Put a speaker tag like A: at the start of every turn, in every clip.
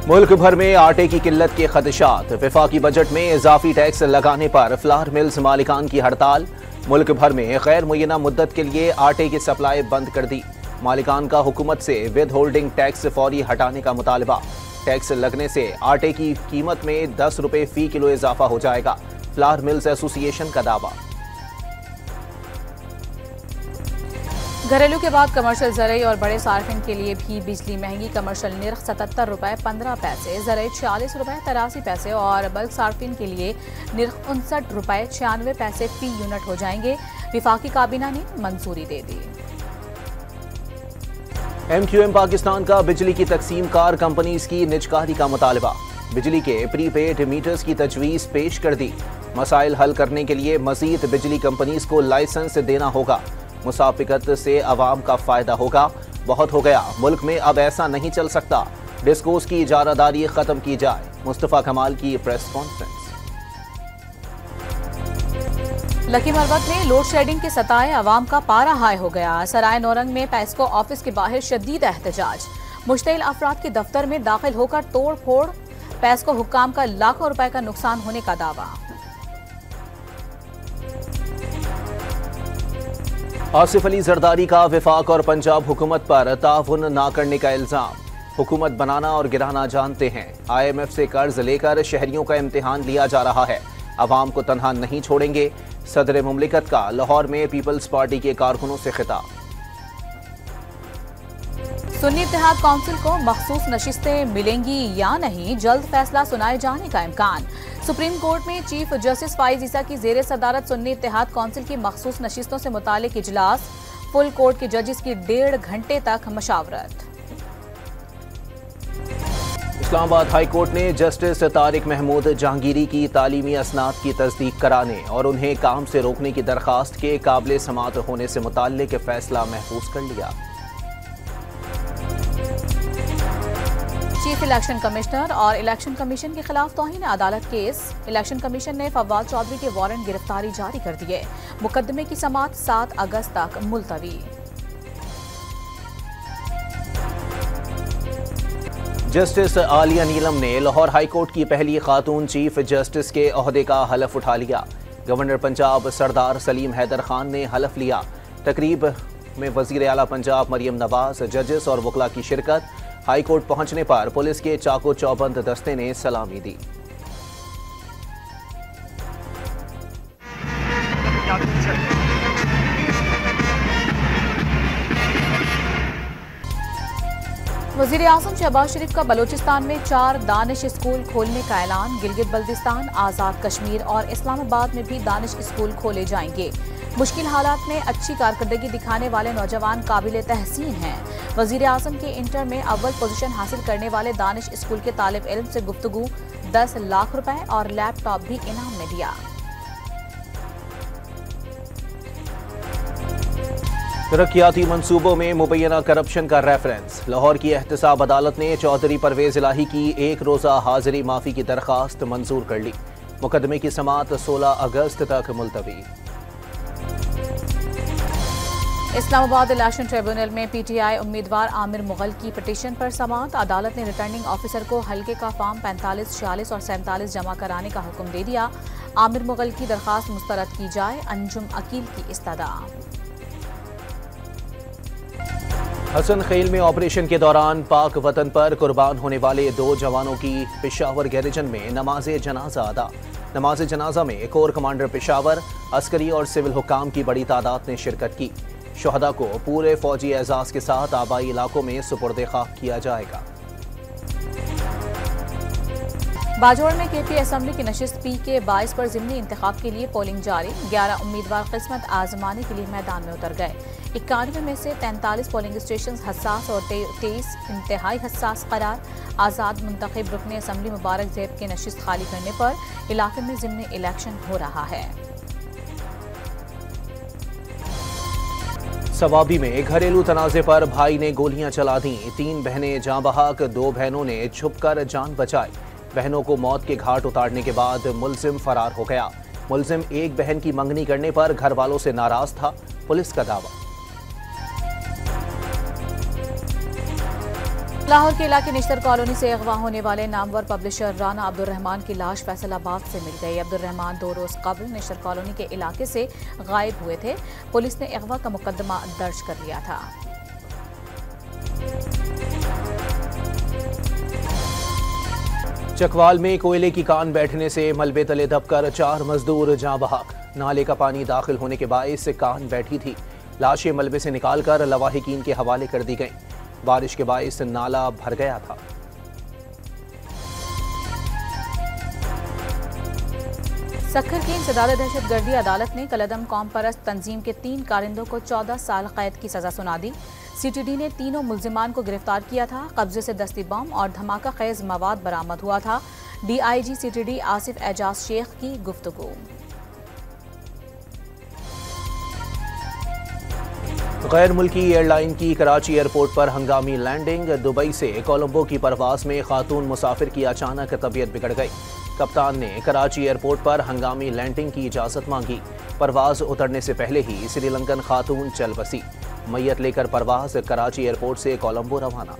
A: मुल्क भर में आटे की किल्लत के खदशात। वफाकी बजट में इजाफी टैक्स लगाने पर फ्लावर मिल्स मालिकान की हड़ताल। मुल्क भर में गैर मुय्यना मुद्दत के लिए आटे की सप्लाई बंद कर दी। मालिकान का हुकूमत से विद होल्डिंग टैक्स फौरी हटाने का मुतालबा। टैक्स लगने से आटे की कीमत में 10 रुपए फी किलो इजाफा हो जाएगा। फ्लावर मिल्स एसोसिएशन का दावा।
B: घरेलू के बाद कमर्शियल ज़रई और बड़े सार्फिन के लिए भी बिजली महंगी। कमर्शियल निर्ख 77 रुपए 15 पैसे, ज़रई 46 रुपए 83 पैसे और बल्क सार्फिन के लिए निर्ख 59 रुपए 96 पैसे फी यूनिट हो जाएंगे। विफाकी काबीना ने मंजूरी दे दी।
A: MQM पाकिस्तान का बिजली की तकसीम कार कंपनीज की निजकारी का मुतालबा। बिजली के प्रीपेड मीटर्स की तजवीज़ पेश कर दी। मसाइल हल करने के लिए मजीद बिजली कंपनीज को लाइसेंस देना होगा। मुसाफिकत से अवाम का फायदा होगा। बहुत हो गया, मुल्क में अब ऐसा नहीं चल सकता। डिस्कोस की इजारादारी खत्म की जाए। मुस्तफा कमाल की प्रेस कॉन्फ्रेंस।
B: लकी मरवत में लोड शेडिंग के सताए अवाम का पारा हाई हो गया। सराय नौरंग में पैस्को ऑफिस के बाहर शदीद एहतजाज। मुश्तइल अफराद के दफ्तर में दाखिल होकर तोड़ फोड़। पैस्को हुक्काम का लाखों रुपए का नुकसान होने का दावा।
A: आसिफ अली जरदारी का वफाक और पंजाब हुकूमत पर ताउन ना करने का इल्जाम। हुकूमत बनाना और गिराना जानते हैं। IMF से कर्ज लेकर शहरियों का इम्तिहान लिया जा रहा है। अवाम को तनहा नहीं छोड़ेंगे। सदर मुमलिकत का लाहौर में पीपल्स पार्टी के कारकुनों से खिताब।
B: सुन्नी इत्तेहाद काउंसिल को मखसूस नशिस्तें मिलेंगी या नहीं, जल्द फैसला सुनाए जाने का इम्कान। सुप्रीम कोर्ट में चीफ जस्टिस फाइज ईसा की जेर सदारत सुन्नी इत्तेहाद काउंसिल की मखसूस नशिस्तों से मुतालिक इजलास। फुल कोर्ट के जजेस की 1.5 घंटे तक मशावरत।
A: इस्लामाबाद हाई कोर्ट ने जस्टिस तारिक महमूद जहांगीरी की तालीमी असनाद की तस्दीक कराने और उन्हें काम से रोकने की दरखास्त के काबिल समात होने से मुताल्लिक फैसला महफूज कर लिया।
B: चीफ इलेक्शन कमिश्नर और इलेक्शन कमीशन के खिलाफ तौहीन अदालत केस। इलेक्शन कमीशन ने फवाद चौधरी के वारंट गिरफ्तारी जारी कर दिए। मुकदमे की समाअत 7 अगस्त तक मुलतवी।
A: जस्टिस आलिया नीलम ने लाहौर हाई कोर्ट की पहली खातून चीफ जस्टिस के ओहदे का हलफ उठा लिया। गवर्नर पंजाब सरदार सलीम हैदर खान ने हलफ लिया। तकरीब में वजीर आला पंजाब मरियम नवाज, जजेस और वकला की शिरकत। हाई कोर्ट पहुंचने पर पुलिस के चाको चौबंद दस्ते ने सलामी दी।
B: वजीर आज़म शहबाज शरीफ का बलोचिस्तान में 4 दानिश स्कूल खोलने का ऐलान। गिलगित बल्तिस्तान, आज़ाद कश्मीर और इस्लामाबाद में भी दानिश स्कूल खोले जाएंगे। मुश्किल हालात में अच्छी कारकर्दगी दिखाने वाले नौजवान काबिल तहसीन हैं। वजीर आज़म के इंटर में अव्वल पोजीशन हासिल करने वाले दानिश स्कूल के तालिब इल्म से गुफ्तगू। 10 लाख रुपए और लैपटॉप भी इनाम में दिया।
A: तरक्याती मंसूबों में मुबैना करप्शन का रेफरेंस। लाहौर की एहतसाब अदालत ने चौधरी परवेज इलाही की 1 रोज़ा हाजिरी माफी की दरखास्त मंजूर कर ली। मुकदमे की समाअत 16 अगस्त तक मुलतवी।
B: इस्लामाबाद इलेक्शन ट्रिब्यूनल में PTI उम्मीदवार आमिर मुगल की पिटीशन पर समाअत। अदालत ने रिटर्निंग ऑफिसर को हल्के का फॉर्म 45, 46 और 47 जमा कराने का हुक्म दे दिया। आमिर मुगल की दरखास्त मुस्तरद की जाए। अंजुम अकील की इस्तदा।
A: हसन खेल में ऑपरेशन के दौरान पाक वतन पर कुर्बान होने वाले 2 जवानों की पेशावर गैरिजन में नमाज जनाजा अदा। नमाज जनाजा में कोर कमांडर पेशावर, अस्करी और सिविल हुक्काम की बड़ी तादाद ने शिरकत की। शुहदा को पूरे फौजी एजाज के साथ आबाई इलाकों में सुपुर्द खाक किया जाएगा।
B: बाजोड़ में KP असेंबली की नशिस्त P के 22 पर ज़िमनी इंतखाब के लिए पोलिंग जारी। 11 उम्मीदवार किस्मत आजमाने के लिए मैदान में उतर गए। 91 में से 43 पोलिंग स्टेशन हसास और 23 इंतहाई हसास करार। आज़ाद मुंतखब रुकने असेंबली मुबारक ज़ैब के नशिस्त खाली करने पर इलाके में ज़िमनी इलेक्शन हो रहा है।
A: सवाबी में घरेलू तनाज़े पर भाई ने गोलियां चला दी। 3 बहनें जाँ बहक, 2 बहनों ने छुपकर जान बचाई। बहनों को मौत के घाट उतारने के बाद मुलजिम फरार हो गया। मुलजिम एक बहन की मंगनी करने पर घर वालों से नाराज था, पुलिस का दावा।
B: लाहौर के इलाके निश्तर कॉलोनी से अगवा होने वाले नामवर पब्लिशर राना अब्दुर्रहमान की लाश फैसलाबाद से मिल गई। अब्दुर्रहमान 2 रोज कबल निश्तर कॉलोनी के इलाके से गायब हुए थे। पुलिस ने अगवा का मुकदमा दर्ज कर लिया था।
A: चकवाल में कोयले की कान बैठने से मलबे तले दबकर 4 मजदूर जाँ बहक। नाले का पानी दाखिल होने के बायस कान बैठी थी। लाशें मलबे से निकालकर लवाहिकीन के हवाले कर दी गईं। बारिश के बायस नाला भर गया था।
B: सक्खर की इंसदाद दहशतगर्दी अदालत ने कलदम कौम परस्त तंजीम के 3 कारिंदों को 14 साल कैद की सजा सुना दी। सीटीडी ने तीनों मुल्जिमान को गिरफ्तार किया था। कब्जे से दस्ती बम और धमाका खेज मवाद बरामद हुआ था। डीआईजी सीटीडी आसिफ एजाज शेख की गुफ्तगू।
A: गैर मुल्की एयरलाइन की कराची एयरपोर्ट पर हंगामी लैंडिंग। दुबई से कोलंबो की परवास में खातून मुसाफिर की अचानक तबीयत बिगड़ गई। कप्तान ने कराची एयरपोर्ट पर हंगामी लैंडिंग की इजाजत मांगी। परवाज उतरने से पहले ही श्रीलंकन खातून चल बसी। मैयत लेकर परवाज कराची एयरपोर्ट से कोलंबो रवाना।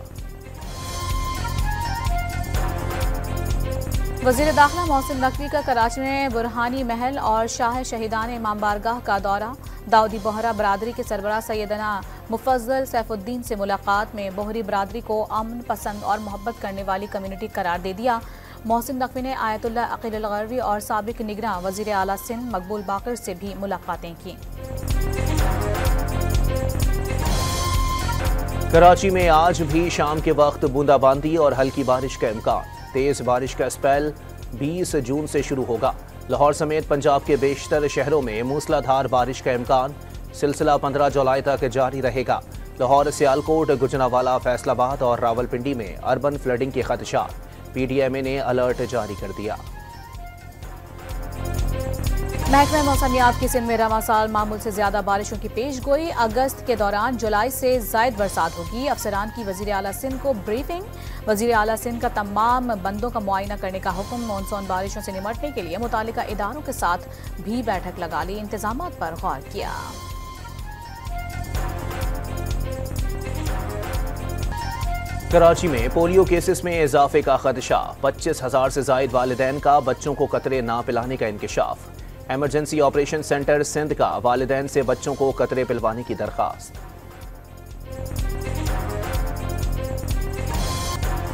B: वज़ीर दाखिला मोहसिन नकवी का कराची में बुरहानी महल और शाह शहीदान इमाम बारगाह का दौरा। दाऊदी बोहरा बरादरी के सरबराह सैयदना मुफज्जल सैफुद्दीन से मुलाकात में बोहरी बरादरी को अमन पसंद और मोहब्बत करने वाली कम्युनिटी करार दे दिया। मोहसिन नकवी ने आयतुल्लाह अकील अल-गरवी और साबिक निगरान वज़ीर आला सिंध मकबूल बाकर से भी मुलाकातें की।
A: कराची में आज भी शाम के वक्त बूंदाबांदी और हल्की बारिश का इम्कान। तेज बारिश का स्पेल 20 जून से शुरू होगा। लाहौर समेत पंजाब के बेशतर शहरों में मूसलाधार बारिश का इम्कान। सिलसिला 15 जुलाई तक जारी रहेगा। लाहौर, सियालकोट, गुजरांवाला, फैसलाबाद और रावलपिंडी में अर्बन फ्लडिंग के खदशात। पीडीएमए ने अलर्ट जारी कर दिया।
B: महकमा मौसमियात की सिंध में रवां साल मामूल से ज्यादा बारिशों की पेशगोई। अगस्त के दौरान जुलाई से जायद बरसात होगी। अफसरान की वजीर आला सिंध को ब्रीफिंग। वजीर आला सिंध का तमाम बंदों का मुआयना करने का हुक्म। मानसून बारिशों से निमटने के लिए मुतालिका इदारों के साथ भी बैठक लगा ली। इंतजामात पर गौर किया।
A: कराची में पोलियो केसेस में इजाफे का खदशा। 25,000 से जायद वालिदैन का बच्चों को कतरे ना पिलाने का इंकशाफ। इमरजेंसी ऑपरेशन सेंटर सिंध का वालिदैन से बच्चों को कतरे पिलवाने की दरखास्त।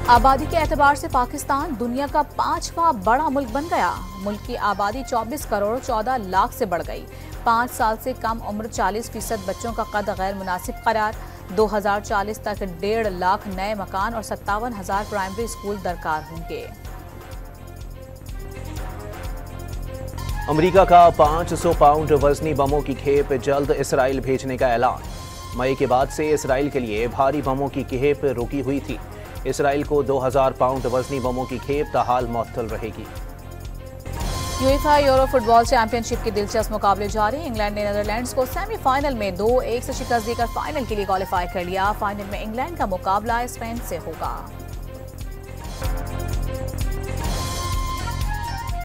B: आबादी के एतबार से पाकिस्तान दुनिया का 5वां बड़ा मुल्क बन गया। मुल्क की आबादी 24 करोड़ 14 लाख से बढ़ गई। 5 साल से कम उम्र 40% बच्चों का कद गैर मुनासिब करार। 2040 तक 1.5 लाख नए मकान और 57,000 प्राइमरी स्कूल दरकार होंगे।
A: अमेरिका का 500 पाउंड वजनी बमों की खेप जल्द इसराइल भेजने का ऐलान। मई के बाद से इसराइल के लिए भारी बमों की खेप रुकी हुई थी। इसराइल को 2000 पाउंड वजनी बमों की खेप ताहाल मुअत्तल रहेगी।
B: यूएफा यूरो फुटबॉल चैंपियनशिप के दिलचस्प मुकाबले जारी। इंग्लैंड ने नीदरलैंड्स को सेमीफाइनल में 2-1 से शिकस्त देकर फाइनल के लिए क्वालिफाई कर लिया। फाइनल में इंग्लैंड का मुकाबला स्पेन से होगा।